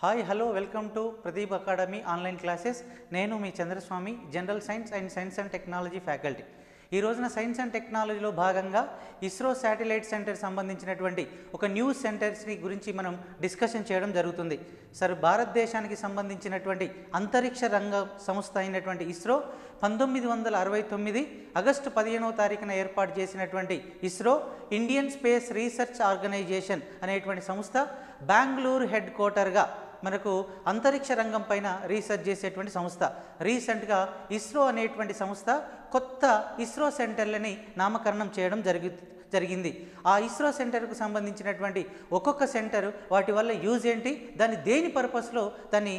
Hi hello welcome to Pradeep academy online classes. నేను మీ Chandraswamy, general science and technology faculty. ఈ రోజున సైన్స్ అండ్ టెక్నాలజీలో భాగంగా ఇస్రో శాటిలైట్ సెంటర్ సంబంధించినటువంటి ఒక న్యూస్ సెంటర్స్ని గురించి మనం డిస్కషన్ చేయడం జరుగుతుంది. సార్, భారతదేశానికి సంబంధించినటువంటి అంతరిక్ష రంగ సంస్థ అయినటువంటి ఇస్రో 1969 ఆగస్టు 15వ తారీఖున ఏర్పాటు చేసినటువంటి ISRO Indian space research organisation అనేటువంటి సంస్థ బెంగళూరు హెడ్ క్వార్టర్గా మనకు అంతరిక్ష రంగం పైన రీసెర్చ్ చేసేటువంటి సంస్థ. రీసెంట్గా ఇస్రో అనేటువంటి సంస్థ కొత్త ఇస్రో సెంటర్లని నామకరణం చేయడం జరిగింది. ఆ ఇస్రో సెంటర్కు సంబంధించినటువంటి ఒక్కొక్క సెంటర్ వాటి వల్ల యూజ్ ఏంటి, దాన్ని దేని పర్పస్లో దాన్ని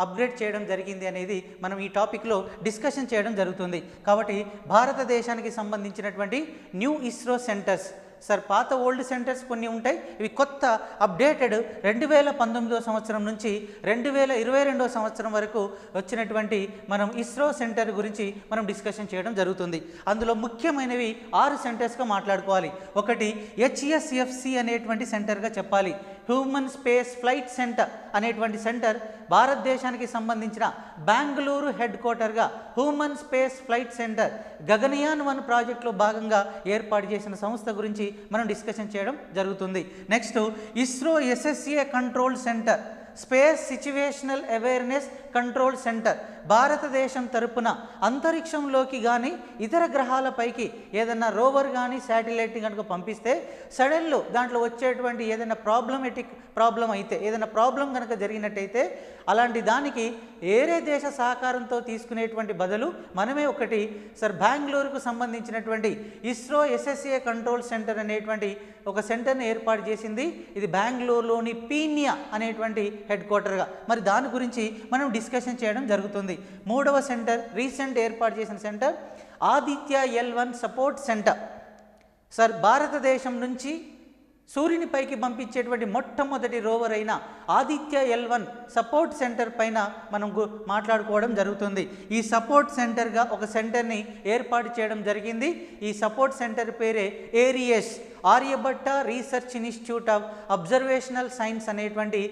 అప్గ్రేడ్ చేయడం జరిగింది అనేది మనం ఈ టాపిక్లో డిస్కషన్ చేయడం జరుగుతుంది. కాబట్టి భారతదేశానికి సంబంధించినటువంటి న్యూ ఇస్రో సెంటర్స్, సార్ పాత ఓల్డ్ సెంటర్స్ కొన్ని ఉంటాయి, ఇవి కొత్త అప్డేటెడ్ 2019వ సంవత్సరం నుంచి 2022వ సంవత్సరం వరకు వచ్చినటువంటి మనం ఇస్రో సెంటర్ గురించి మనం డిస్కషన్ చేయడం జరుగుతుంది. అందులో ముఖ్యమైనవి 6 సెంటర్స్గా మాట్లాడుకోవాలి. ఒకటి HSFC అనేటువంటి సెంటర్గా చెప్పాలి. హ్యూమన్ స్పేస్ ఫ్లైట్ సెంటర్ అనేటువంటి సెంటర్ భారతదేశానికి సంబంధించిన బెంగళూరు హెడ్ క్వార్టర్గా human space flight centre Gaganyaan 1 ప్రాజెక్టులో భాగంగా ఏర్పాటు చేసిన సంస్థ గురించి మనం డిస్కషన్ చేయడం జరుగుతుంది. Next ISRO SSA control centre, space situational awareness control centre. భారతదేశం తరపున అంతరిక్షంలోకి కానీ ఇతర గ్రహాలపైకి ఏదైనా రోవర్ కానీ శాటిలైట్ కనుక పంపిస్తే సడన్లో దాంట్లో వచ్చేటువంటి ఏదైనా ప్రాబ్లం అయితే, ఏదైనా ప్రాబ్లం కనుక జరిగినట్టయితే అలాంటి దానికి వేరే దేశ సహకారంతో తీసుకునేటువంటి బదులు మనమే ఒకటి సార్ బెంగళూరుకు సంబంధించినటువంటి ఇస్రో SSA కంట్రోల్ సెంటర్ అనేటువంటి ఒక సెంటర్ని ఏర్పాటు చేసింది. ఇది బెంగళూరులోని పీనియా అనేటువంటి హెడ్ క్వార్టర్గా. మరి దాని గురించి మనం డిస్కషన్ చేయడం జరుగుతుంది. 3వ సెంటర్ రీసెంట్ ఏర్పాటు చేసిన centre Aditya L1 support centre. Sir, భారతదేశం నుంచి సూర్యుని పైకి పంపించేటువంటి మొట్టమొదటి రోవర్ అయిన ఆదిత్య L1 సపోర్ట్ సెంటర్ పైన మనం మాట్లాడుకోవడం జరుగుతుంది. ఈ సపోర్ట్ సెంటర్గా ఒక సెంటర్ని ఏర్పాటు చేయడం జరిగింది. ఈ సపోర్ట్ సెంటర్ పేరే ARIES, Aryabhatta research institute of observational science అనేటువంటి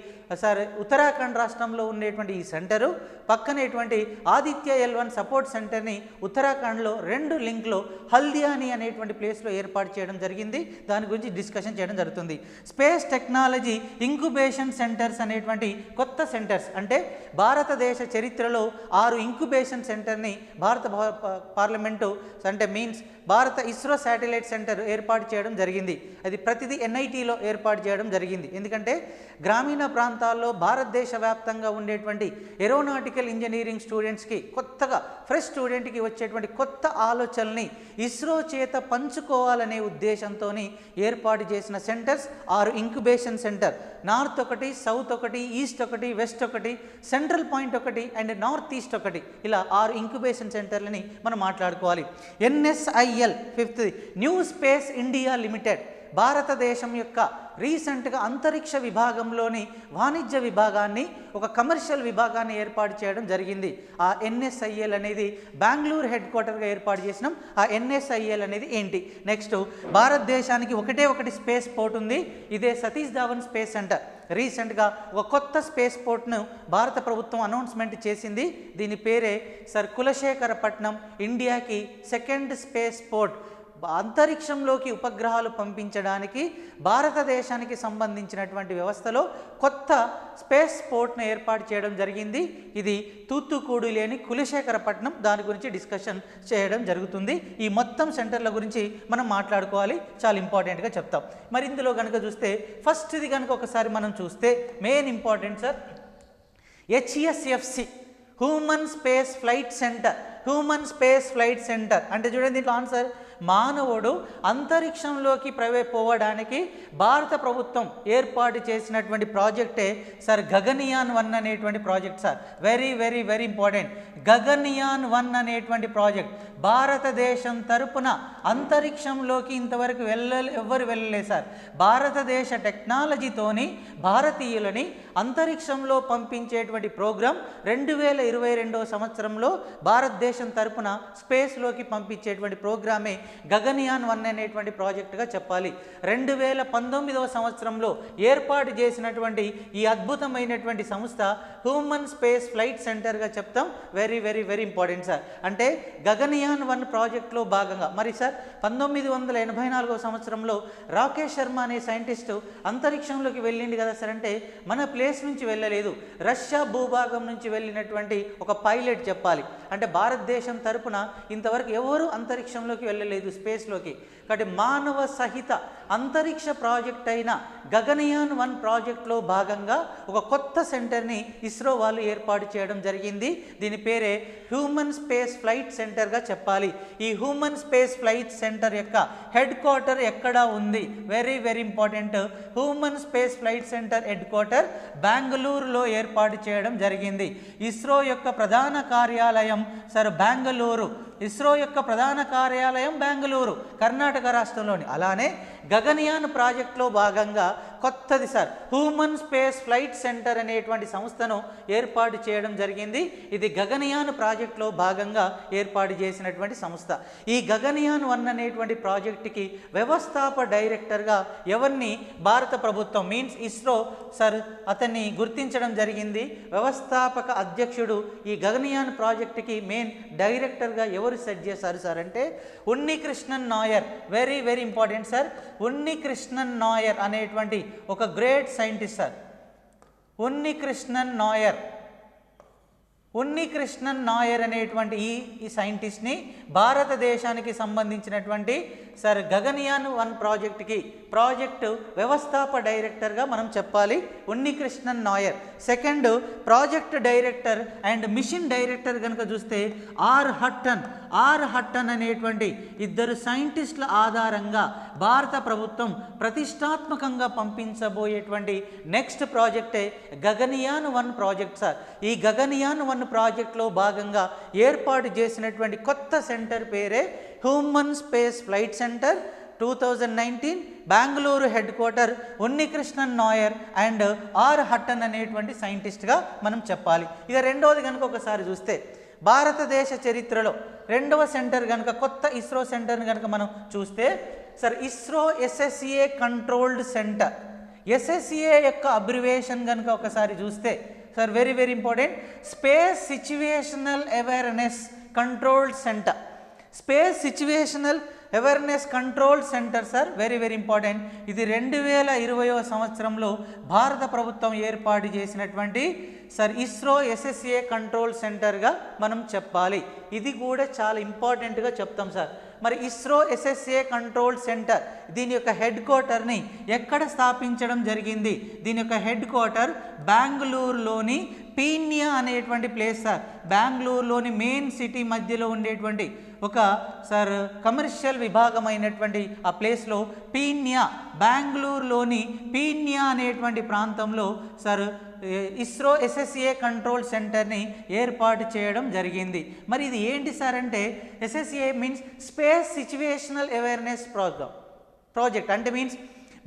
సార్ ఉత్తరాఖండ్ రాష్ట్రంలో ఉండేటువంటి ఈ సెంటరు పక్కనేటువంటి ఆదిత్య L1 సపోర్ట్ సెంటర్ని ఉత్తరాఖండ్లో 2 లింక్లో హల్దియాని అనేటువంటి ప్లేస్లో ఏర్పాటు చేయడం జరిగింది. దాని గురించి డిస్కషన్ చేయడం జరుగుతుంది. స్పేస్ టెక్నాలజీ ఇంక్యుబేషన్ సెంటర్స్ అనేటువంటి కొత్త సెంటర్స్, అంటే భారతదేశ చరిత్రలో 6 ఇంక్యుబేషన్ సెంటర్ని భారత పార్లమెంటు అంటే మీన్స్ భారత ఇస్రో శాటిలైట్ సెంటర్ ఏర్పాటు చేయడం జరిగింది. అది ప్రతిదీ NITలో ఏర్పాటు చేయడం జరిగింది. ఎందుకంటే గ్రామీణ ప్రాంతాల్లో భారతదేశ వ్యాప్తంగా ఉండేటువంటి ఏరోనాటికల్ ఇంజనీరింగ్ స్టూడెంట్స్కి కొత్తగా ఫ్రెష్ స్టూడెంట్కి వచ్చేటువంటి కొత్త ఆలోచనల్ని ఇస్రో చేత పంచుకోవాలనే ఉద్దేశంతో ఏర్పాటు చేసిన సెంటర్స్ 6 ఇంక్యుబేషన్ సెంటర్. నార్త్ ఒకటి, సౌత్ ఒకటి, ఈస్ట్ ఒకటి, వెస్ట్ ఒకటి, సెంట్రల్ పాయింట్ ఒకటి అండ్ నార్త్ ఈస్ట్ ఒకటి, ఇలా 6 ఇంక్యుబేషన్ సెంటర్లని మనం మాట్లాడుకోవాలి. NSIL 5th new space India limited భారతదేశం యొక్క రీసెంట్గా అంతరిక్ష విభాగంలోని వాణిజ్య విభాగాన్ని, ఒక కమర్షియల్ విభాగాన్ని ఏర్పాటు చేయడం జరిగింది. ఆ NSIL అనేది బెంగళూరు హెడ్ క్వార్టర్గా ఏర్పాటు చేసినాం. ఆ NSIL అనేది ఏంటి? నెక్స్ట్, భారతదేశానికి ఒకటి స్పేస్ పోర్ట్ ఉంది. ఇదే సతీష్ ధావన్ స్పేస్ సెంటర్. రీసెంట్గా ఒక కొత్త స్పేస్ పోర్ట్ను భారత ప్రభుత్వం అనౌన్స్మెంట్ చేసింది. దీని పేరే సార్ కులశేఖరపట్నం, ఇండియాకి 2nd స్పేస్ పోర్ట్. అంతరిక్షంలోకి ఉపగ్రహాలు పంపించడానికి భారతదేశానికి సంబంధించినటువంటి వ్యవస్థలో కొత్త స్పేస్ పోర్ట్ను ఏర్పాటు చేయడం జరిగింది. ఇది తూత్తుకూడిలోని కులశేఖరపట్నం. దాని గురించి డిస్కషన్ చేయడం జరుగుతుంది. ఈ మొత్తం సెంటర్ల గురించి మనం మాట్లాడుకోవాలి, చాలా ఇంపార్టెంట్గా చెప్తాం. మరి ఇందులో కనుక చూస్తే ఫస్ట్ది కనుక ఒకసారి మనం చూస్తే main important sir HSFC human space flight centre. Human space flight centre అంటే చూడండి, దీంట్లో ఆన్సర్ మానవుడు అంతరిక్షంలోకి పోవడానికి భారత ప్రభుత్వం ఏర్పాటు చేసినటువంటి ప్రాజెక్టే సార్ గగనయాన్ 1 అనేటువంటి project. Sir very very very important. Gaganyaan 1 అనేటువంటి ప్రాజెక్ట్ భారతదేశం తరపున అంతరిక్షంలోకి ఇంతవరకు ఎవ్వరు వెళ్ళలేదు సార్. భారతదేశ టెక్నాలజీతోని భారతీయులని అంతరిక్షంలో పంపించేటువంటి ప్రోగ్రాం 2022వ సంవత్సరంలో భారతదేశం తరపున స్పేస్లోకి పంపించేటువంటి ప్రోగ్రామే గగన్యాన్-1 అనేటువంటి ప్రాజెక్టుగా చెప్పాలి. 2019వ సంవత్సరంలో ఏర్పాటు చేసినటువంటి ఈ అద్భుతమైనటువంటి సంస్థ హ్యూమన్ స్పేస్ ఫ్లైట్ సెంటర్గా చెప్తాం. Very very very important sir. అంటే గగన్యాన్-1 ప్రాజెక్టులో భాగంగా మరి సార్ 1984వ సంవత్సరంలో రాకేష్ శర్మ అనే సైంటిస్టు అంతరిక్షంలోకి వెళ్ళింది కదా సార్. అంటే మన ప్లేస్ నుంచి వెళ్ళలేదు, రష్యా భూభాగం నుంచి వెళ్ళినటువంటి ఒక పైలట్ చెప్పాలి. అంటే భారతదేశం తరపున ఇంతవరకు ఎవరు అంతరిక్షంలోకి వెళ్ళలేదు, స్పేస్లోకి. కాబట్టి మానవ సహిత అంతరిక్ష ప్రాజెక్ట్ అయిన గగన్యాన్-1 ప్రాజెక్టులో భాగంగా ఒక కొత్త సెంటర్ని ఇస్రో వాళ్ళు ఏర్పాటు చేయడం జరిగింది. దీని పేరే హ్యూమన్ స్పేస్ ఫ్లైట్ సెంటర్గా చెప్పాలి. ఈ హ్యూమన్ స్పేస్ ఫ్లైట్ సెంటర్ యొక్క హెడ్ క్వార్టర్ ఎక్కడ ఉంది? Very very important. Human space flight centre head quarter బెంగళూరులో ఏర్పాటు చేయడం జరిగింది. ఇస్రో యొక్క ప్రధాన కార్యాలయం సార్ బెంగళూరు. ఇస్రో యొక్క ప్రధాన కార్యాలయం బెంగళూరు, కర్ణాటక రాష్ట్రంలోని. అలానే గగన్యాన్ ప్రాజెక్టులో భాగంగా కొత్తది sir human space flight centre అనేటువంటి సంస్థను ఏర్పాటు చేయడం జరిగింది. ఇది గగన్యాన్ ప్రాజెక్టులో భాగంగా ఏర్పాటు చేసినటువంటి సంస్థ. ఈ గగన్యాన్-1 అనేటువంటి ప్రాజెక్టుకి వ్యవస్థాపక డైరెక్టర్గా ఎవరిని భారత ప్రభుత్వం మీన్స్ ఇస్రో సార్ అతన్ని గుర్తించడం జరిగింది. వ్యవస్థాపక అధ్యక్షుడు ఈ గగన్యాన్ ప్రాజెక్టుకి మెయిన్ డైరెక్టర్గా ఎవరు సెట్ చేశారు సార్ అంటే Unnikrishnan Nair. Very very important sir. Unnikrishnan Nair అనేటువంటి ఒక great scientist sir. Unnikrishnan Nair అనేటువంటి ఈ సైంటిస్ట్ని భారతదేశానికి సంబంధించినటువంటి సార్ గగన్యాన్-1 ప్రాజెక్టు వ్యవస్థాపక డైరెక్టర్గా మనం చెప్పాలి Unnikrishnan Nair. Second project director and mission director కనుక చూస్తే ఆర్ హట్టన్ అనేటువంటి ఇద్దరు సైంటిస్టుల ఆధారంగా భారత ప్రభుత్వం ప్రతిష్టాత్మకంగా పంపించబోయేటువంటి నెక్స్ట్ ప్రాజెక్టే గగన్యాన్-1 ప్రాజెక్ట్ సార్. ఈ గగన్యాన్-1 ప్రాజెక్టులో భాగంగా ఏర్పాటు చేసినటువంటి కొత్త సెంటర్ పేరే human space flight centre. 2019 Bengaluru headquarter Unnikrishnan Nair and R Hutton అనేటువంటి సైంటిస్ట్గా మనం చెప్పాలి. ఇక రెండవది కనుక ఒకసారి చూస్తే భారతదేశ చరిత్రలో రెండవ సెంటర్ కనుక కొత్త ఇస్రో సెంటర్ని కనుక మనం చూస్తే sir ISRO SSA controlled centre. SSA యొక్క అబ్రివేషన్ కనుక ఒకసారి చూస్తే sir very very important space situational awareness controlled centre. Space situational awareness control centre sir very very important. ఇది 2020వ సంవత్సరంలో భారత ప్రభుత్వం ఏర్పాటు చేసినటువంటి సార్ ఇస్రో SSA కంట్రోల్ సెంటర్గా మనం చెప్పాలి. ఇది కూడా చాలా ఇంపార్టెంట్గా చెప్తాం సార్. మరి ఇస్రో SSA కంట్రోల్ సెంటర్ దీని యొక్క హెడ్ క్వార్టర్ని ఎక్కడ స్థాపించడం జరిగింది? దీని యొక్క హెడ్ క్వార్టర్ బెంగళూరులోని పీన్యా అనేటువంటి ప్లేస్ సార్. బెంగళూరులోని మెయిన్ సిటీ మధ్యలో ఉండేటువంటి ఒక సార్ కమర్షియల్ విభాగమైనటువంటి ఆ ప్లేస్లో పీన్యా, బెంగళూరులోని పీన్యా అనేటువంటి ప్రాంతంలో సార్ ఇస్రో SSA కంట్రోల్ సెంటర్ని ఏర్పాటు చేయడం జరిగింది. మరి ఇది ఏంటి సార్ అంటే SSA means space situational awareness project. అంటే మీన్స్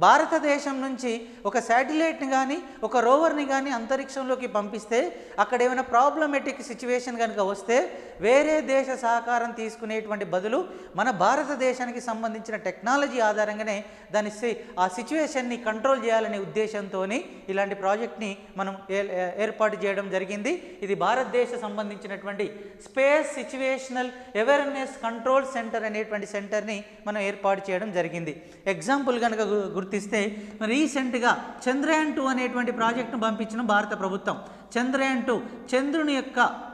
భారతదేశం నుంచి ఒక శాటిలైట్ని కానీ ఒక రోవర్ని కానీ అంతరిక్షంలోకి పంపిస్తే అక్కడ ఏమైనా ప్రాబ్లమెటిక్ సిచ్యువేషన్ కనుక వస్తే వేరే దేశ సహకారం తీసుకునేటువంటి బదులు మన భారతదేశానికి సంబంధించిన టెక్నాలజీ ఆధారంగానే దాని ఆ సిచ్యువేషన్ని కంట్రోల్ చేయాలనే ఉద్దేశంతో ఇలాంటి ప్రాజెక్ట్ని మనం ఏర్పాటు చేయడం జరిగింది. ఇది భారతదేశ సంబంధించినటువంటి space situational awareness control centre అనేటువంటి సెంటర్ని మనం ఏర్పాటు చేయడం జరిగింది. ఎగ్జాంపుల్ కనుక గుర్తిస్తే రీసెంట్గా చంద్రయాన్-2 అనేటువంటి ప్రాజెక్టును పంపించిన భారత ప్రభుత్వం. చంద్రయాన్-2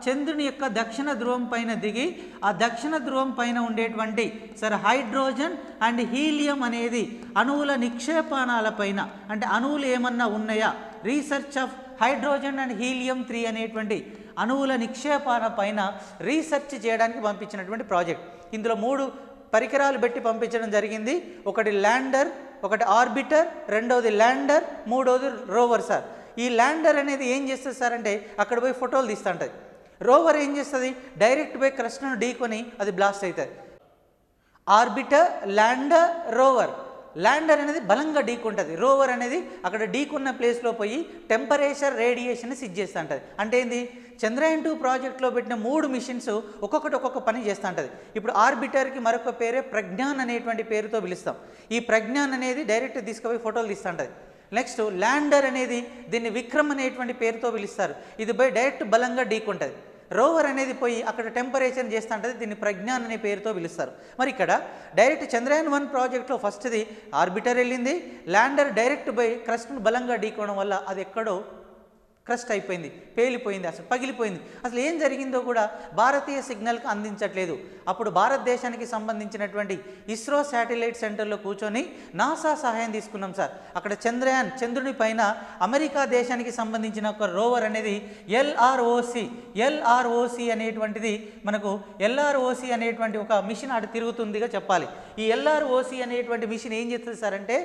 చంద్రుని యొక్క దక్షిణ ధ్రువం పైన దిగి ఆ దక్షిణ ధ్రువం పైన ఉండేటువంటి సార్ హైడ్రోజన్ అండ్ హీలియం అనేది అణువుల నిక్షేపణాలపైన అంటే అణువులు ఏమన్నా ఉన్నాయా research of hydrogen and helium 3 అనేటువంటి అణువుల నిక్షేపణ పైన రీసెర్చ్ చేయడానికి పంపించినటువంటి ప్రాజెక్ట్. ఇందులో 3 పరికరాలు పెట్టి పంపించడం జరిగింది. ఒకటి ల్యాండర్, ఒకటి ఆర్బిటర్, రెండవది ల్యాండర్, మూడవది రోవర్ సార్. ఈ ల్యాండర్ అనేది ఏం చేస్తుంది సార్ అంటే అక్కడ పోయి ఫోటోలు తీస్తుంటుంది. రోవర్ ఏం చేస్తుంది డైరెక్ట్ పోయి క్రస్ట్ను ఢీకొని అది బ్లాస్ట్ అవుతుంది. Arbiter, lander, rover. ల్యాండర్ అనేది బలంగా ఢీకుంటుంది, రోవర్ అనేది అక్కడ ఢీకున్న ప్లేస్లో పోయి టెంపరేచర్ రేడియేషన్ సిచ్ చేస్తూ ఉంటుంది. అంటే ఏంది చంద్రయాన్-2 ప్రాజెక్ట్లో పెట్టిన 3 మిషన్స్ ఒక్కొక్కటి ఒక్కొక్క పని చేస్తూ ఉంటుంది. ఇప్పుడు ఆర్బిటర్కి మరొక పేరే ప్రజ్ఞాన్ అనేటువంటి పేరుతో పిలుస్తాం. ఈ ప్రజ్ఞాన్ అనేది డైరెక్ట్ తీసుకుపోయి ఫోటోలు తీస్తూ ఉంటుంది. నెక్స్ట్ ల్యాండర్ అనేది దీన్ని విక్రమ్ అనేటువంటి పేరుతో పిలుస్తారు. ఇది పోయి డైరెక్ట్ బలంగా ఢీకొంటుంది. రోవర్ అనేది పోయి అక్కడ టెంపరేచర్ చేస్తూ ఉంటుంది. దీన్ని ప్రజ్ఞాన్ అనే పేరుతో పిలుస్తారు. మరి ఇక్కడ డైరెక్ట్ చంద్రయాన్-1 ప్రాజెక్ట్లో ఫస్ట్ది ఆర్బిటర్ వెళ్ళింది, ల్యాండర్ డైరెక్ట్ పోయి క్రస్ట్ను బలంగా ఢీకోవడం వల్ల అది ఎక్కడో క్రస్ట్ అయిపోయింది, పేలిపోయింది, అసలు పగిలిపోయింది. అసలు ఏం జరిగిందో కూడా భారతీయ సిగ్నల్కి అందించట్లేదు. అప్పుడు భారతదేశానికి సంబంధించినటువంటి ఇస్రో శాటిలైట్ సెంటర్లో కూర్చొని నాసా సహాయం తీసుకున్నాం సార్. అక్కడ చంద్రుని పైన అమెరికా దేశానికి సంబంధించిన ఒక రోవర్ అనేది ఎల్ఆర్ఓసి అనేటువంటిది మనకు ఎల్ఆర్ఓసి అనేటువంటి ఒక మిషన్ అటు తిరుగుతుందిగా చెప్పాలి. ఈ ఎల్ఆర్ఓసి అనేటువంటి మిషన్ ఏం చేస్తుంది సార్ అంటే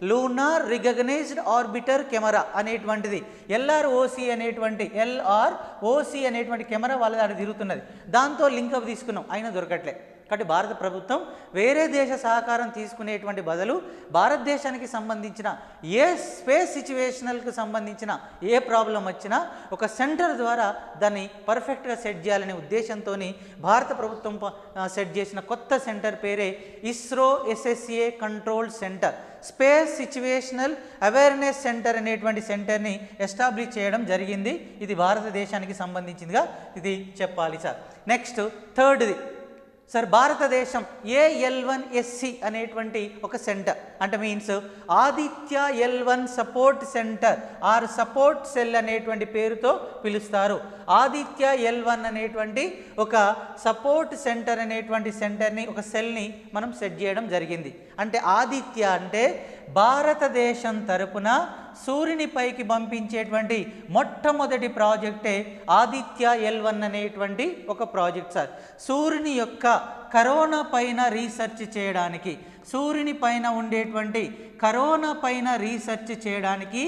లూనార్ రికగ్నైజ్డ్ ఆర్బిటర్ కెమెరా అనేటువంటిది ఎల్ఆర్ఓసి అనేటువంటి కెమెరా వాళ్ళ దాన్ని తిరుగుతున్నది. దాంతో లింకప్ తీసుకున్నాం, అయినా దొరకట్లే. కాబట్టి భారత ప్రభుత్వం వేరే దేశ సహకారం తీసుకునేటువంటి బదులు భారతదేశానికి సంబంధించిన ఏ స్పేస్ సిచ్యువేషనల్కి సంబంధించిన ఏ ప్రాబ్లం వచ్చినా ఒక సెంటర్ ద్వారా దాన్ని పర్ఫెక్ట్గా సెట్ చేయాలనే ఉద్దేశంతో భారత ప్రభుత్వం సెట్ చేసిన కొత్త సెంటర్ పేరే ISRO SSA control centre. Space situational awareness centre అనేటువంటి సెంటర్ని ఎస్టాబ్లిష్ చేయడం జరిగింది. ఇది భారతదేశానికి సంబంధించిందిగా ఇది చెప్పాలి సార్. నెక్స్ట్ థర్డ్ది సార్, భారతదేశం AL1SC అనేటువంటి ఒక సెంటర్ అంటే means Aditya L1 support centre or support cell అనేటువంటి పేరుతో పిలుస్తారు. ఆదిత్య L1 అనేటువంటి ఒక సపోర్ట్ సెంటర్ అనేటువంటి సెంటర్ని ఒక సెల్ని మనం సెట్ చేయడం జరిగింది. అంటే ఆదిత్య అంటే భారతదేశం తరపున సూర్యుని పైకి పంపించేటువంటి మొట్టమొదటి ప్రాజెక్టే ఆదిత్య L1 అనేటువంటి ఒక ప్రాజెక్ట్ సార్. సూర్యుని యొక్క కరోనా పైన రీసెర్చ్ చేయడానికి, సూర్యుని పైన ఉండేటువంటి కరోనా పైన రీసెర్చ్ చేయడానికి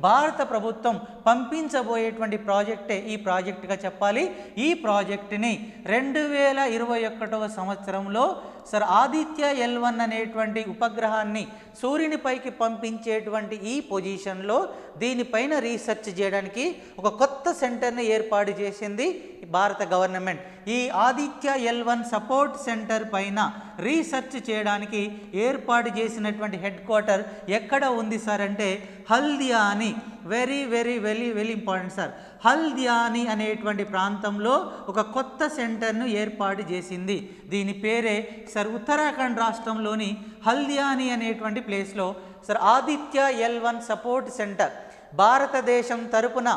భారత ప్రభుత్వం పంపించబోయేటువంటి ప్రాజెక్టే ఈ ప్రాజెక్టుగా చెప్పాలి. ఈ ప్రాజెక్టుని 2021వ సంవత్సరంలో సార్ ఆదిత్య L1 అనేటువంటి ఉపగ్రహాన్ని సూర్యునిపైకి పంపించేటువంటి ఈ పొజిషన్లో దీనిపైన రీసెర్చ్ చేయడానికి ఒక కొత్త సెంటర్ని ఏర్పాటు చేసింది భారత గవర్నమెంట్. ఈ ఆదిత్య L1 సపోర్ట్ సెంటర్ పైన రీసెర్చ్ చేయడానికి ఏర్పాటు చేసినటువంటి హెడ్ క్వార్టర్ ఎక్కడ ఉంది సార్ అంటే Haldwani. Very very very very important sir. Haldwani అనేటువంటి ప్రాంతంలో ఒక కొత్త సెంటర్ను ఏర్పాటు చేసింది. దీని పేరే సార్ ఉత్తరాఖండ్ రాష్ట్రంలోని హల్దియాని అనేటువంటి ప్లేస్లో sir Aditya L1 support centre భారతదేశం తరపున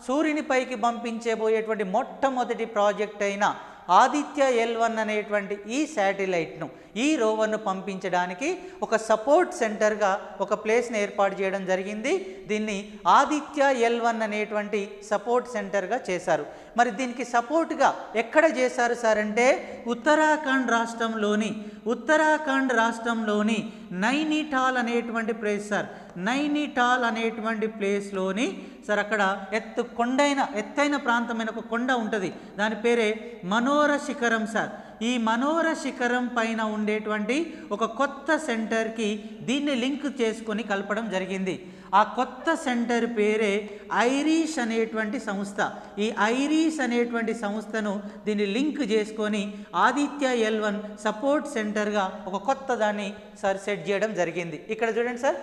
సూర్యునిపైకి పంపించబోయేటువంటి మొట్టమొదటి ప్రాజెక్ట్ అయిన ఆదిత్య L1 అనేటువంటి ఈ శాటిలైట్ను ఈ రోవర్ను పంపించడానికి ఒక సపోర్ట్ సెంటర్గా ఒక ప్లేస్ని ఏర్పాటు చేయడం జరిగింది. దీన్ని ఆదిత్య L1 అనేటువంటి సపోర్ట్ సెంటర్గా చేశారు. మరి దీనికి సపోర్ట్గా ఎక్కడ చేశారు సార్ అంటే ఉత్తరాఖండ్ రాష్ట్రంలోని నైనిటాల్ అనేటువంటి ప్లేస్ సార్. నైనిటాల్ అనేటువంటి ప్లేస్లోని సార్ అక్కడ ఎత్తైన ప్రాంతమైన ఒక కొండ ఉంటుంది. దాని పేరే మనోర శిఖరం సార్. ఈ మనోర శిఖరం పైన ఉండేటువంటి ఒక కొత్త సెంటర్కి దీన్ని లింక్ చేసుకొని కలపడం జరిగింది. ఆ కొత్త సెంటర్ పేరే ఐరిష్ అనేటువంటి సంస్థ. ఈ ఐరిష్ అనేటువంటి సంస్థను దీన్ని లింక్ చేసుకొని ఆదిత్య L1 సపోర్ట్ సెంటర్గా ఒక కొత్త దాన్ని సార్ సెట్ చేయడం జరిగింది. ఇక్కడ చూడండి సార్,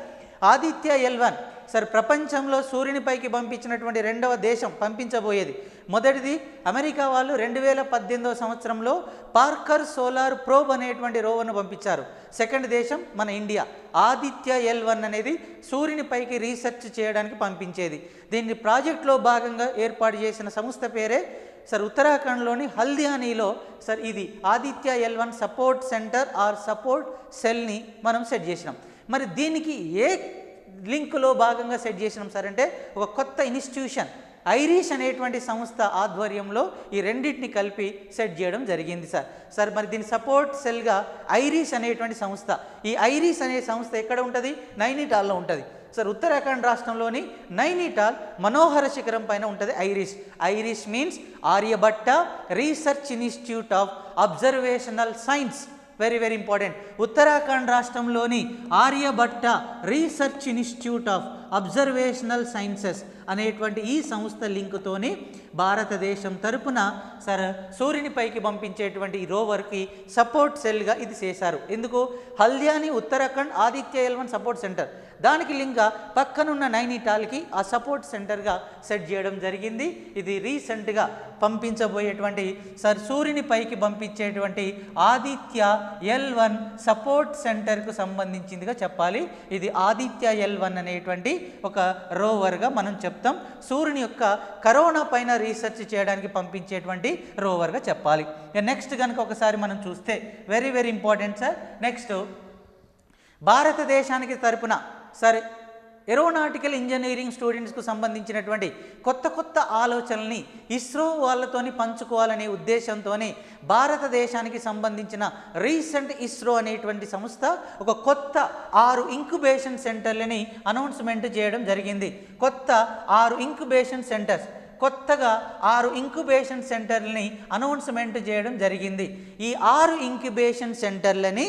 ఆదిత్య L1 సార్ ప్రపంచంలో సూర్యునిపైకి పంపించినటువంటి రెండవ దేశం పంపించబోయేది. మొదటిది అమెరికా వాళ్ళు 2018వ సంవత్సరంలో పార్కర్ సోలార్ ప్రోబ్ అనేటువంటి రోవర్ను పంపించారు. సెకండ్ దేశం మన ఇండియా. ఆదిత్య L1 అనేది సూర్యునిపైకి రీసెర్చ్ చేయడానికి పంపించేది. దీన్ని ప్రాజెక్టులో భాగంగా ఏర్పాటు చేసిన సంస్థ పేరే సార్ ఉత్తరాఖండ్లోని హల్దియానీలో సార్ ఇది Aditya L1 support centre or support సెల్ని మనం సెట్ చేసినాం. మరి దీనికి ఏ లింక్లో భాగంగా సెట్ చేసినాం సార్ అంటే ఒక కొత్త ఇన్స్టిట్యూషన్ ఐరిష్ అనేటువంటి సంస్థ ఆధ్వర్యంలో ఈ రెండింటిని కలిపి సెట్ చేయడం జరిగింది సార్. మరి దీని సపోర్ట్ సెల్గా ఐరిష్ అనేటువంటి సంస్థ. ఈ ఐరిష్ అనే సంస్థ ఎక్కడ ఉంటుంది? నైనిటాల్లో ఉంటుంది సార్. ఉత్తరాఖండ్ రాష్ట్రంలోని నైనిటాల్ మనోహర శిఖరం పైన ఉంటుంది ARIES. ARIES means Aryabhatta research institute of observational science. Very very important. Uttarakhand రాష్ట్రంలోని Aryabhatta research institute of observational sciences అనేటువంటి ఈ సంస్థ లింకుతోని భారతదేశం తరపున సర్ సూర్యునిపైకి పంపించేటువంటి ఈ రోవర్కి సపోర్ట్ సెల్గా ఇది చేశారు. ఎందుకు? Haldwani Uttarakhand Aditya L1 support centre, దానికి లింక్గా పక్కనున్న నైనిటాల్కి ఆ సపోర్ట్ సెంటర్గా సెట్ చేయడం జరిగింది. ఇది రీసెంట్గా పంపించబోయేటువంటి సర్ సూర్యుని పైకి పంపించేటువంటి ఆదిత్య L1 సపోర్ట్ సెంటర్కు సంబంధించిందిగా చెప్పాలి. ఇది ఆదిత్య L1 అనేటువంటి ఒక రోవర్గా మనం చెప్తాం. సూర్యుని యొక్క కరోనా పైన రీసెర్చ్ చేయడానికి పంపించేటువంటి రోవర్గా చెప్పాలి. నెక్స్ట్ కనుక ఒకసారి మనం చూస్తే very very important sir. Next భారతదేశానికి తరపున సరే ఏరోనాటికల్ ఇంజనీరింగ్ స్టూడెంట్స్కు సంబంధించినటువంటి కొత్త కొత్త ఆలోచనల్ని ఇస్రో వాళ్ళతోని పంచుకోవాలనే ఉద్దేశంతోనే భారతదేశానికి సంబంధించిన రీసెంట్ ఇస్రో అనేటువంటి సంస్థ ఒక కొత్త 6 ఇంక్యుబేషన్ సెంటర్లని అనౌన్స్మెంట్ చేయడం జరిగింది. కొత్త 6 ఇంక్యుబేషన్ సెంటర్స్, కొత్తగా 6 ఇంక్యుబేషన్ సెంటర్లని అనౌన్స్మెంట్ చేయడం జరిగింది. ఈ 6 ఇంక్యుబేషన్ సెంటర్లని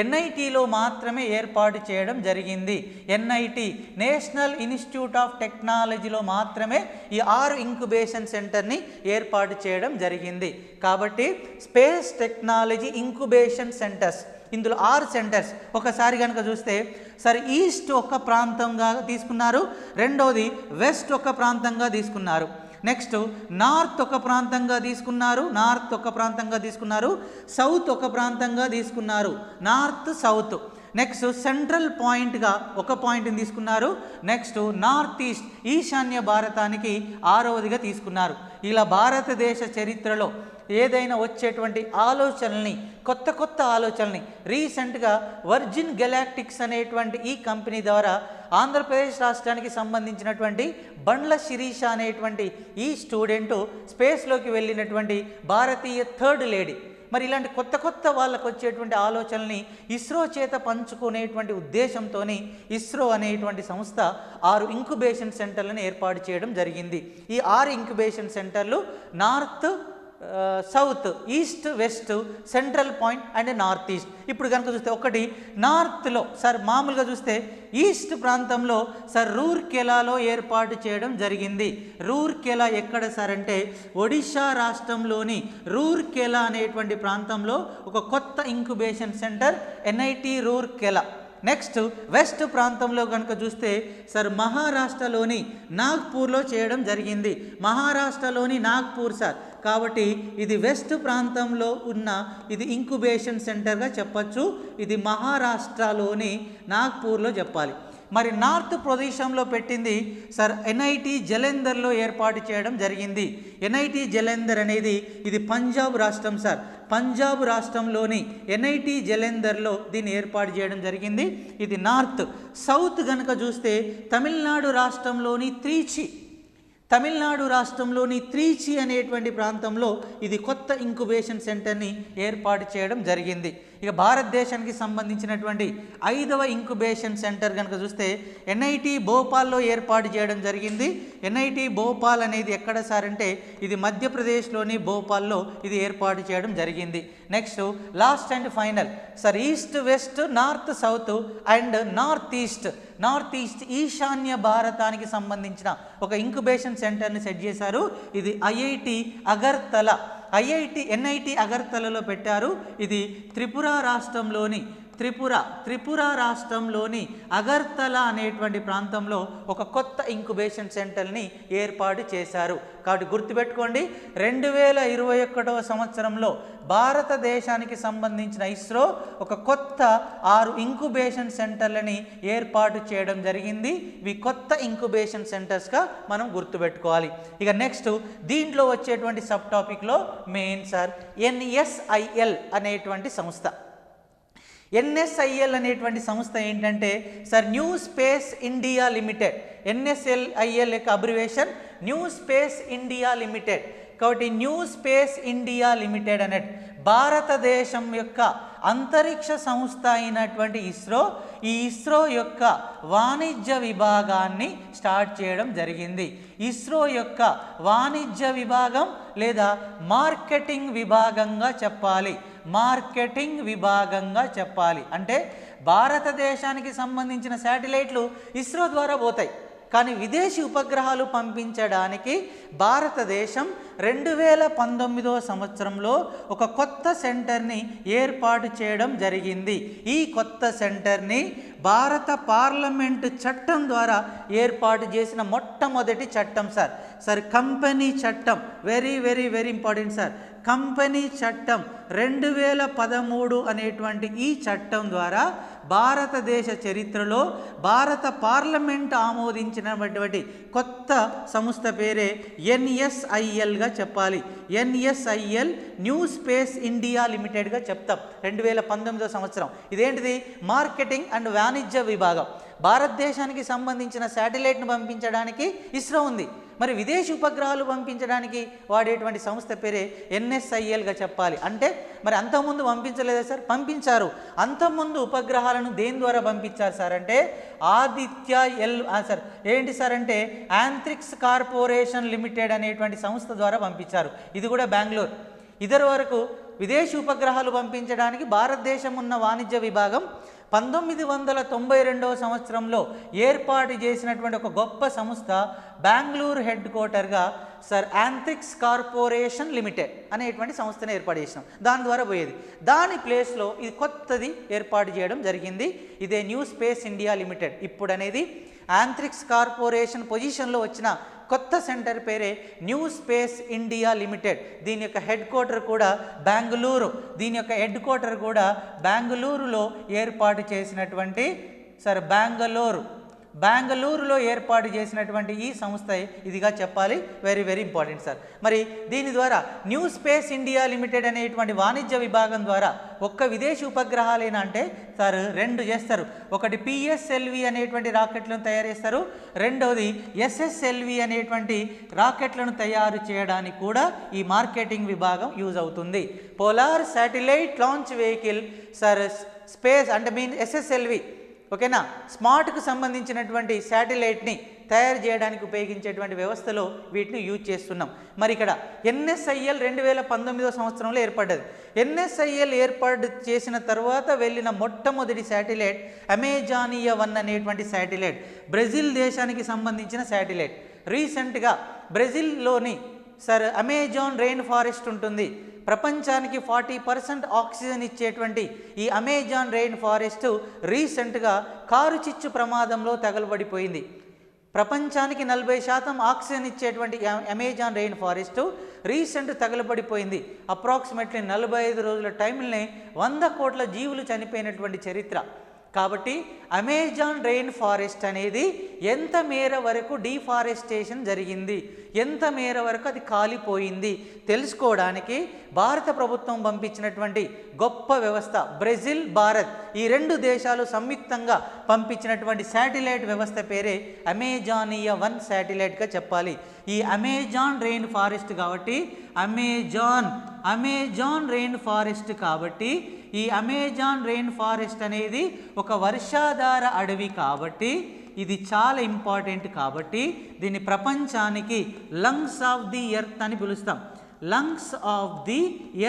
ఎన్ఐటీలో మాత్రమే ఏర్పాటు చేయడం జరిగింది. ఎన్ఐటి నేషనల్ ఇన్స్టిట్యూట్ ఆఫ్ టెక్నాలజీలో మాత్రమే ఈ 6 ఇంక్యుబేషన్ సెంటర్ని ఏర్పాటు చేయడం జరిగింది. కాబట్టి స్పేస్ టెక్నాలజీ ఇంక్యుబేషన్ సెంటర్స్, ఇందులో 6 సెంటర్స్ ఒకసారి కనుక చూస్తే సరే ఈస్ట్ ఒక ప్రాంతంగా తీసుకున్నారు, రెండోది వెస్ట్ ఒక ప్రాంతంగా తీసుకున్నారు, నెక్స్ట్ నార్త్ ఒక ప్రాంతంగా తీసుకున్నారు, సౌత్ ఒక ప్రాంతంగా తీసుకున్నారు, నార్త్ సౌత్. నెక్స్ట్ సెంట్రల్ పాయింట్గా ఒక పాయింట్ని తీసుకున్నారు. నెక్స్ట్ నార్త్ ఈస్ట్ ఈశాన్య భారతానికి 6వదిగా తీసుకున్నారు. ఇలా భారతదేశ చరిత్రలో ఏదైనా వచ్చేటువంటి ఆలోచనల్ని, కొత్త కొత్త ఆలోచనల్ని రీసెంట్గా వర్జిన్ గెలాక్టిక్స్ అనేటువంటి ఈ కంపెనీ ద్వారా ఆంధ్రప్రదేశ్ రాష్ట్రానికి సంబంధించినటువంటి బండ్ల శిరీష అనేటువంటి ఈ స్టూడెంటు స్పేస్లోకి వెళ్ళినటువంటి భారతీయ థర్డ్ లేడీ. మరి ఇలాంటి కొత్త కొత్త వాళ్ళకు వచ్చేటువంటి ఆలోచనల్ని ఇస్రో చేత పంచుకునేటువంటి ఉద్దేశంతో ఇస్రో అనేటువంటి సంస్థ 6 ఇంక్యుబేషన్ సెంటర్లను ఏర్పాటు చేయడం జరిగింది. ఈ 6 ఇంక్యుబేషన్ సెంటర్లు north, south, east, west, central point and north east. ఇప్పుడు కనుక చూస్తే ఒకటి నార్త్లో సార్ మామూలుగా చూస్తే ఈస్ట్ ప్రాంతంలో సార్ రూర్కెలాలో ఏర్పాటు చేయడం జరిగింది. రూర్కెలా ఎక్కడ సార్ అంటే ఒడిషా రాష్ట్రంలోని రూర్కెలా అనేటువంటి ప్రాంతంలో ఒక కొత్త incubation centre NIT Rourkela. Next west ప్రాంతంలో కనుక చూస్తే సార్ మహారాష్ట్రలోని నాగ్పూర్లో చేయడం జరిగింది. మహారాష్ట్రలోని నాగ్పూర్ సార్, కాబట్టి ఇది వెస్ట్ ప్రాంతంలో ఉన్న ఇది ఇంక్యుబేషన్ సెంటర్గా చెప్పచ్చు. ఇది మహారాష్ట్రలోని నాగ్పూర్లో చెప్పాలి. మరి నార్త్ ప్రదేశంలో పెట్టింది సార్ ఎన్ఐటి జలంధర్లో ఏర్పాటు చేయడం జరిగింది. ఎన్ఐటి జలంధర్ అనేది ఇది పంజాబ్ రాష్ట్రం సార్. పంజాబ్ రాష్ట్రంలోని ఎన్ఐటి జలంధర్లో దీన్ని ఏర్పాటు చేయడం జరిగింది. ఇది నార్త్. సౌత్ కనుక చూస్తే తమిళనాడు రాష్ట్రంలోని త్రీచి అనేటువంటి ప్రాంతంలో ఇది కొత్త ఇంక్యుబేషన్ సెంటర్ని ఏర్పాటు చేయడం జరిగింది. ఇక భారతదేశానికి సంబంధించినటువంటి 5వ ఇంక్యుబేషన్ సెంటర్ కనుక చూస్తే ఎన్ఐటి భోపాల్లో ఏర్పాటు చేయడం జరిగింది. ఎన్ఐటి భోపాల్ అనేది ఎక్కడ సార్ అంటే ఇది మధ్యప్రదేశ్లోని భోపాల్లో ఇది ఏర్పాటు చేయడం జరిగింది. Next last and final sir east, west, north, south and north east ఈశాన్య భారతానికి సంబంధించిన ఒక ఇంక్యుబేషన్ సెంటర్ని సెట్ చేశారు. ఇది ఎన్ఐటి అగర్తలలో పెట్టారు. ఇది త్రిపుర రాష్ట్రంలోని అగర్తల అనేటువంటి ప్రాంతంలో ఒక కొత్త ఇంక్యుబేషన్ సెంటర్ని ఏర్పాటు చేశారు. కాబట్టి గుర్తుపెట్టుకోండి, 2021వ సంవత్సరంలో భారతదేశానికి సంబంధించిన ఇస్రో ఒక కొత్త 6 ఇంక్యుబేషన్ సెంటర్లని ఏర్పాటు చేయడం జరిగింది. ఇవి కొత్త ఇంక్యుబేషన్ సెంటర్స్గా మనం గుర్తుపెట్టుకోవాలి. ఇక నెక్స్ట్ దీంట్లో వచ్చేటువంటి సబ్ టాపిక్లో మెయిన్ సార్ NSIL అనేటువంటి సంస్థ. NSIL అనేటువంటి సంస్థ ఏంటంటే sir new space India limited. NSIL యొక్క abbreviation new space India limited. కాబట్టి న్యూ స్పేస్ ఇండియా లిమిటెడ్ అనే భారతదేశం యొక్క అంతరిక్ష సంస్థ అయినటువంటి ఈ ఇస్రో యొక్క వాణిజ్య విభాగాన్ని స్టార్ట్ చేయడం జరిగింది. ఇస్రో యొక్క వాణిజ్య విభాగం లేదా మార్కెటింగ్ విభాగంగా చెప్పాలి. అంటే భారతదేశానికి సంబంధించిన శాటిలైట్లు ఇస్రో ద్వారా పోతాయి. కానీ విదేశీ ఉపగ్రహాలు పంపించడానికి భారతదేశం 2019వ సంవత్సరంలో ఒక కొత్త సెంటర్ని ఏర్పాటు చేయడం జరిగింది. ఈ కొత్త సెంటర్ని భారత పార్లమెంటు చట్టం ద్వారా ఏర్పాటు చేసిన మొట్టమొదటి చట్టం సార్ కంపెనీ చట్టం. Very very very important sir. Company చట్టం 2013 అనేటువంటి ఈ చట్టం ద్వారా భారతదేశ చరిత్రలో భారత పార్లమెంట్ ఆమోదించినటువంటి కొత్త సంస్థ పేరే NSILగా చెప్పాలి. NSIL న్యూ స్పేస్ ఇండియా లిమిటెడ్గా చెప్తాం. 2019వ సంవత్సరం. ఇదేంటిది? మార్కెటింగ్ అండ్ వాణిజ్య విభాగం. భారతదేశానికి సంబంధించిన శాటిలైట్ను పంపించడానికి ఇస్రో ఉంది. మరి విదేశీ ఉపగ్రహాలు పంపించడానికి వాడేటువంటి సంస్థ పేరే NSILగా చెప్పాలి. అంటే మరి అంతకుముందు పంపించలేదా సార్? పంపించారు. అంతకుముందు ఉపగ్రహాలను దేని ద్వారా పంపించారు సార్ అంటే ఆదిత్య సార్ ఏంటి సార్ అంటే యాంత్రిక్స్ కార్పొరేషన్ లిమిటెడ్ అనేటువంటి సంస్థ ద్వారా పంపించారు. ఇది కూడా బెంగళూరు. ఇదివరకు వరకు విదేశీ ఉపగ్రహాలు పంపించడానికి భారతదేశం ఉన్న వాణిజ్య విభాగం 1992వ సంవత్సరంలో ఏర్పాటు చేసినటువంటి ఒక గొప్ప సంస్థ బెంగళూరు హెడ్ క్వార్టర్గా సార్ యాంత్రిక్స్ కార్పొరేషన్ లిమిటెడ్ అనేటువంటి సంస్థను ఏర్పాటు చేసినాం. దాని ద్వారా పోయేది. దాని ప్లేస్లో ఇది కొత్తది ఏర్పాటు చేయడం జరిగింది. ఇదే న్యూ స్పేస్ ఇండియా లిమిటెడ్. ఇప్పుడు అనేది యాంత్రిక్స్ కార్పొరేషన్ పొజిషన్లో వచ్చిన కొత్త సెంటర్ పేరే న్యూ స్పేస్ ఇండియా లిమిటెడ్. దీని యొక్క హెడ్ క్వార్టర్ కూడా బెంగళూరులో ఏర్పాటు చేసినటువంటి సార్ బెంగళూరులో ఏర్పాటు చేసినటువంటి ఈ సంస్థ ఇదిగా చెప్పాలి. Very very important sir. మరి దీని ద్వారా న్యూ స్పేస్ ఇండియా లిమిటెడ్ అనేటువంటి వాణిజ్య విభాగం ద్వారా ఒక్క విదేశీ ఉపగ్రహాలేనా అంటే సార్ 2 చేస్తారు. ఒకటి PSLV అనేటువంటి రాకెట్లను తయారు చేస్తారు. రెండవది SSLV అనేటువంటి రాకెట్లను తయారు చేయడానికి కూడా ఈ మార్కెటింగ్ విభాగం యూజ్ అవుతుంది. Polar satellite launch vehicle sir space అంటే SSLV ఓకేనా, స్మార్ట్కు సంబంధించినటువంటి శాటిలైట్ని తయారు చేయడానికి ఉపయోగించేటువంటి వ్యవస్థలో వీటిని యూజ్ చేస్తున్నాం. మరి ఇక్కడ NSIL 2019వ సంవత్సరంలో ఏర్పడ్డది. NSIL ఏర్పాటు చేసిన తర్వాత వెళ్ళిన మొట్టమొదటి శాటిలైట్ అమెజానియా 1 అనేటువంటి శాటిలైట్, బ్రెజిల్ దేశానికి సంబంధించిన శాటిలైట్. రీసెంట్గా బ్రెజిల్లోని సార్ అమెజాన్ రెయిన్ ఫారెస్ట్ ఉంటుంది. ప్రపంచానికి 40% ఆక్సిజన్ ఇచ్చేటువంటి ఈ అమెజాన్ రెయిన్ ఫారెస్ట్ రీసెంట్గా కారు చిచ్చు ప్రమాదంలో తగలబడిపోయింది. ప్రపంచానికి 40% ఆక్సిజన్ ఇచ్చేటువంటి అమెజాన్ రెయిన్ ఫారెస్ట్ రీసెంట్ తగలబడిపోయింది. అప్రాక్సిమేట్లీ 45 రోజుల టైంలోనే 100 కోట్ల జీవులు చనిపోయినటువంటి చరిత్ర. కాబట్టి అమెజాన్ రెయిన్ ఫారెస్ట్ అనేది ఎంత మేర వరకు డీఫారెస్టేషన్ జరిగింది, ఎంత మేర వరకు అది కాలిపోయింది తెలుసుకోవడానికి భారత ప్రభుత్వం పంపించినటువంటి గొప్ప వ్యవస్థ బ్రెజిల్, భారత్ ఈ 2 దేశాలు సంయుక్తంగా పంపించినటువంటి శాటిలైట్ వ్యవస్థ పేరే అమెజానియా 1 శాటిలైట్గా చెప్పాలి. ఈ అమెజాన్ రెయిన్ ఫారెస్ట్ కాబట్టి అమెజాన్ రెయిన్ ఫారెస్ట్ కాబట్టి ఈ అమెజాన్ రెయిన్ ఫారెస్ట్ అనేది ఒక వర్షాధార అడవి కాబట్టి ఇది చాలా ఇంపార్టెంట్. కాబట్టి దీన్ని ప్రపంచానికి లంగ్స్ ఆఫ్ ది ఎర్త్ అని పిలుస్తాం. లంగ్స్ ఆఫ్ ది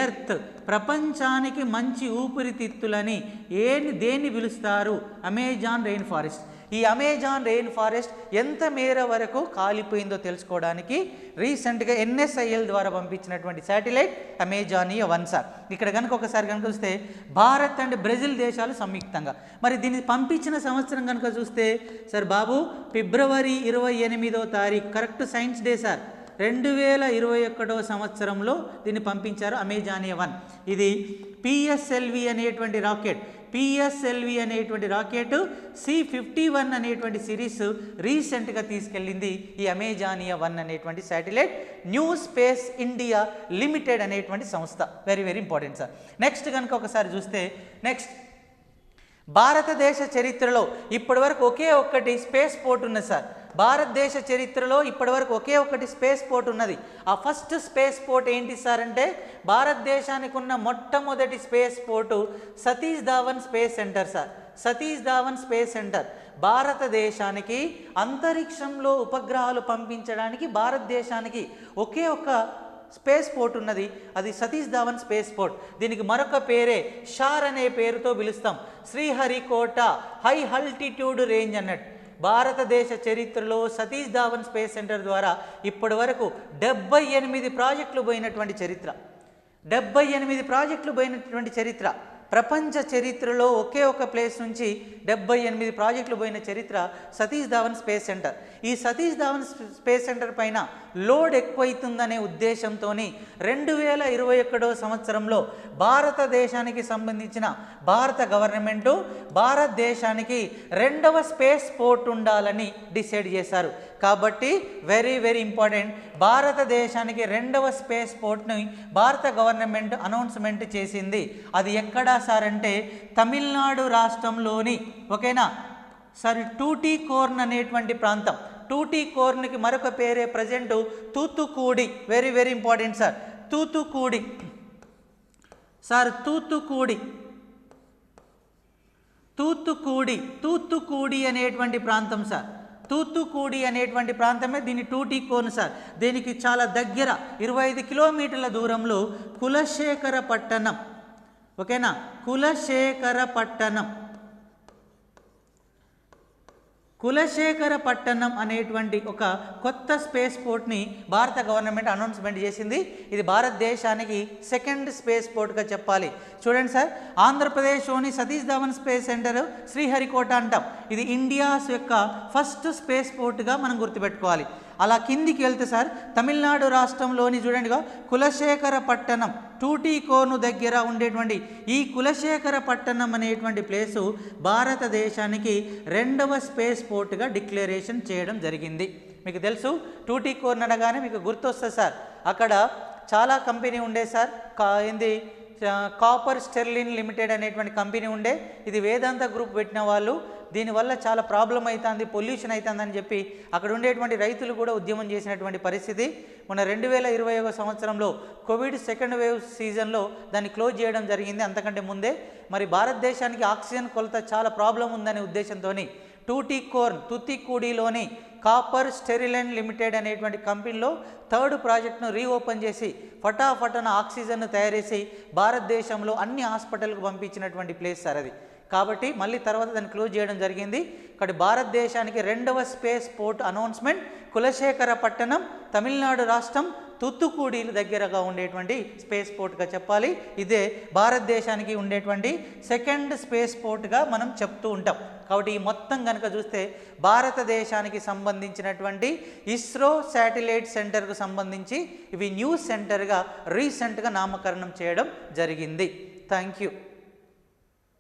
ఎర్త్, ప్రపంచానికి మంచి ఊపిరితిత్తులని దేన్ని పిలుస్తారు? Amazon rain forest. ఈ అమెజాన్ రెయిన్ ఫారెస్ట్ ఎంత మేర వరకు కాలిపోయిందో తెలుసుకోవడానికి రీసెంట్గా NSIL ద్వారా పంపించినటువంటి శాటిలైట్ అమెజానియా 1 సార్. ఇక్కడ కనుక ఒకసారి కనుక చూస్తే భారత్ అండ్ బ్రెజిల్ దేశాలు సంయుక్తంగా. మరి దీన్ని పంపించిన సంవత్సరం కనుక చూస్తే సార్ బాబు ఫిబ్రవరి 28వ తారీఖు కరెక్ట్ సైన్స్ డే సార్ 2021వ సంవత్సరంలో దీన్ని పంపించారు అమెజానియా 1. ఇది PSLV అనేటువంటి రాకెట్ C-51 అనేటువంటి సిరీస్ రీసెంట్గా తీసుకెళ్ళింది ఈ అమెజానియా 1 అనేటువంటి satellite new space India limited అనేటువంటి సంస్థ. Very very important sir. Next కనుక ఒకసారి చూస్తే భారతదేశ చరిత్రలో ఇప్పటివరకు ఒకే ఒక్కటి స్పేస్ పోర్ట్ ఉన్నది సార్. భారతదేశ చరిత్రలో ఇప్పటివరకు ఒకే ఒక్కటి స్పేస్ పోర్ట్ ఉన్నది. ఆ ఫస్ట్ స్పేస్ పోర్ట్ ఏంటి సార్ అంటే భారతదేశానికి ఉన్న మొట్టమొదటి space port Satish Dhawan space centre sir. Satish Dhawan space centre భారతదేశానికి అంతరిక్షంలో ఉపగ్రహాలు పంపించడానికి భారతదేశానికి ఒకే ఒక్క స్పేస్ పోర్ట్ ఉన్నది. అది సతీష్ ధావన్ స్పేస్ పోర్ట్. దీనికి మరొక పేరే షార్ అనే పేరుతో పిలుస్తాం. శ్రీహరికోట హై ఆల్టిట్యూడ్ రేంజ్ అన్నట్టు. భారతదేశ చరిత్రలో సతీష్ ధావన్ స్పేస్ సెంటర్ ద్వారా ఇప్పటి వరకు 78 ప్రాజెక్టులు పోయినటువంటి చరిత్ర, 78 ప్రాజెక్టులు పోయినటువంటి చరిత్ర. ప్రపంచ చరిత్రలో ఒకే ఒక ప్లేస్ నుంచి 78 ప్రాజెక్టులు పోయిన చరిత్ర సతీష్ ధావన్ స్పేస్ సెంటర్. ఈ సతీష్ ధావన్ స్పేస్ సెంటర్ పైన లోడ్ ఎక్కువైతుందనే ఉద్దేశంతో 2021 సంవత్సరంలో భారతదేశానికి సంబంధించిన భారత గవర్నమెంటు భారతదేశానికి 2వ స్పేస్ పోర్ట్ ఉండాలని డిసైడ్ చేశారు. కాబట్టి వెరీ వెరీ ఇంపార్టెంట్, భారతదేశానికి 2వ స్పేస్ పోర్ట్ని భారత గవర్నమెంట్ అనౌన్స్మెంట్ చేసింది. అది ఎక్కడా సార్ అంటే తమిళనాడు రాష్ట్రంలోని, ఓకేనా సార్, టూటికోర్న్ అనేటువంటి ప్రాంతం. టూటికోర్న్కి మరొక పేరే present Thoothukudi. Very very important sir, Thoothukudi sir, Thoothukudi అనేటువంటి ప్రాంతం సార్. తూత్తుకూడి అనేటువంటి ప్రాంతమే దీని టూటికోర్న్ సార్. దీనికి చాలా దగ్గర 25 కిలోమీటర్ల దూరంలో కులశేఖరపట్టణం, ఓకేనా, కులశేఖరపట్టణం అనేటువంటి ఒక కొత్త స్పేస్ పోర్ట్ని భారత గవర్నమెంట్ అనౌన్స్మెంట్ చేసింది. ఇది భారతదేశానికి 2nd స్పేస్ పోర్ట్గా చెప్పాలి. చూడండి సార్, ఆంధ్రప్రదేశ్లోని సతీష్ ధావన్ స్పేస్ సెంటర్ శ్రీహరికోట అంటాం. ఇది ఇండియాస్ యొక్క ఫస్ట్ స్పేస్ పోర్ట్గా మనం గుర్తుపెట్టుకోవాలి. అలా కిందికి వెళ్తే సార్, తమిళనాడు రాష్ట్రంలోని చూడండిగా కులశేఖరపట్టణం, టూటికోర్న్ దగ్గర ఉండేటువంటి ఈ కులశేఖరపట్టణం అనేటువంటి ప్లేసు భారతదేశానికి 2వ స్పేస్ పోర్ట్గా డిక్లరేషన్ చేయడం జరిగింది. మీకు తెలుసు, టూటికోర్న్ అనగానే మీకు గుర్తొస్తుంది సార్, అక్కడ చాలా కంపెనీ ఉండే సార్. కాపర్ స్టెర్లిన్ లిమిటెడ్ అనేటువంటి కంపెనీ ఉండే. ఇది వేదాంత గ్రూప్ పెట్టిన వాళ్ళు. దీనివల్ల చాలా ప్రాబ్లం అవుతుంది, పొల్యూషన్ అవుతుందని చెప్పి అక్కడ ఉండేటువంటి రైతులు కూడా ఉద్యమం చేసినటువంటి పరిస్థితి. మొన్న 2021 సంవత్సరంలో కోవిడ్ 2nd వేవ్ సీజన్లో దాన్ని క్లోజ్ చేయడం జరిగింది. అంతకంటే ముందే మరి భారతదేశానికి ఆక్సిజన్ కొలత చాలా ప్రాబ్లం ఉందనే ఉద్దేశంతో తూత్తుకూడిలోని కాపర్ స్టెరిలిన్ లిమిటెడ్ అనేటువంటి కంపెనీలో 3rd ప్రాజెక్ట్ను రీఓపెన్ చేసి ఫటాఫటన ఆక్సిజన్ను తయారు చేసి భారతదేశంలో అన్ని హాస్పిటల్కు పంపించినటువంటి ప్లేస్ సార్ అది. కాబట్టి మళ్ళీ తర్వాత దాన్ని క్లోజ్ చేయడం జరిగింది. ఇక్కడ భారతదేశానికి 2వ space port announcement Kulasekharapatnam, Tamil Nadu రాష్ట్రం తూత్తుకూడి దగ్గరగా ఉండేటువంటి స్పేస్ పోర్ట్గా చెప్పాలి. ఇదే భారతదేశానికి ఉండేటువంటి 2nd స్పేస్ పోర్ట్గా మనం చెప్తూ ఉంటాం. కాబట్టి ఈ మొత్తం కనుక చూస్తే భారతదేశానికి సంబంధించినటువంటి ఇస్రో శాటిలైట్ సెంటర్కు సంబంధించి ఇవి న్యూస్ సెంటర్గా రీసెంట్గా నామకరణం చేయడం జరిగింది. Thank you.